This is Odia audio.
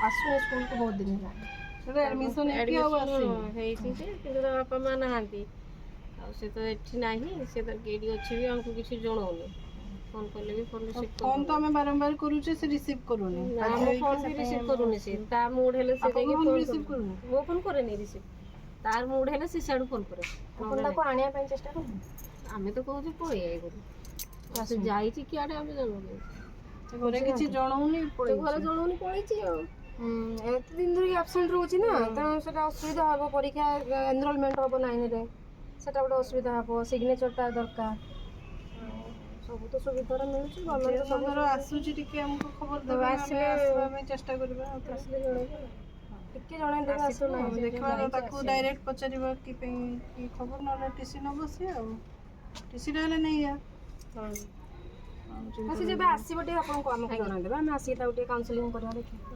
आसुनी स्कूल को बहुत दिन है एडमिशन ହେଇଛି ଯେ କିନ୍ତୁ ତା ବାପା ମା ନାହାନ୍ତି ଆଉ ସେ ତ ଏଠି ନାହିଁ ସେ ତ ଏଇଠି ଅଛି ବି ଆମକୁ କିଛି ଜଣାଉନି ଫୋନ୍ କଲେ ବି ଫୋନ୍ ରିସିଭ୍ फोन तो हमें बारंबार करूचे से रिसीव करूनी ଆମ ଫୋନ୍ ବି ରିସିଭ୍ କରୁନି ସେ ତା ମୁଡ୍ ହେଲେ ସେ ଯାଇକି फोन ଫୋନ୍ रिसीव करूनी ମୋ ଫୋନ୍ କରେନି ରିସିଭ୍ ତାର ମୁଡ୍ ହେଲେ ସେ ସିଆଡ଼ୁ ଫୋନ୍ କରେ अपन ताको आनिया ପାଇଁ ଚେଷ୍ଟା କରୁ ଆମେ ତ କହୁଛୁ ପଳେଇ ଆଇ କରୁ ସେ ଯାଇଛି କିଆଡ଼େ ଆମେ ଜାଣୁନି ଘରେ କିଛି ଜଣାଉନି ତ ଘରେ ଜଣଉନି ପଳେଇଛି ଆଉ ଏତେ ଦିନ ଧରି ଆବସେଣ୍ଟ ରହୁଛି ନା ତେଣୁ ସେଟା ଅସୁବିଧା ହବ ପରୀକ୍ଷା ଏନରୋଲମେଣ୍ଟ ହବ 9 ରେ ସେଟା ଗୋଟେ ଅସୁବିଧା ହବ ସିଗ୍ନେଚରଟା ଦରକାର ସବୁ ତ ସୁବିଧାରେ ମିଳୁଛି ଗଭର୍ଣ୍ଣମେଣ୍ଟ ସବୁ ଘର ଆସୁଛି ଟିକେ ଆମକୁ ଖବର ଦେବା ଆସିଲେ ଆସିବା ପାଇଁ ଚେଷ୍ଟା କରିବା ଆସିଲେ ଜଣେଇବେ ଟିକେ ଜଣେଇଦେବେ ଆସିଲେ ଦେଖିବା ତାକୁ ଡାଇରେକ୍ଟ ପଚାରିବା କି ପାଇଁ କି ଖବର ନହେଲେ ଟିସି ନେବ ସିଏ ଆଉ ଟିସିଟା ହେଲେ ନେଇଆ ସେ ଯେବେ ଆସିବ ଟିକେ ଆପଣଙ୍କୁ ଆମକୁ ଜଣେଇଦେବେ ଆମେ ଆସିକି ତାକୁ ଟିକେ କାଉନସିଲିଂ କରିବା ଦେଖିବା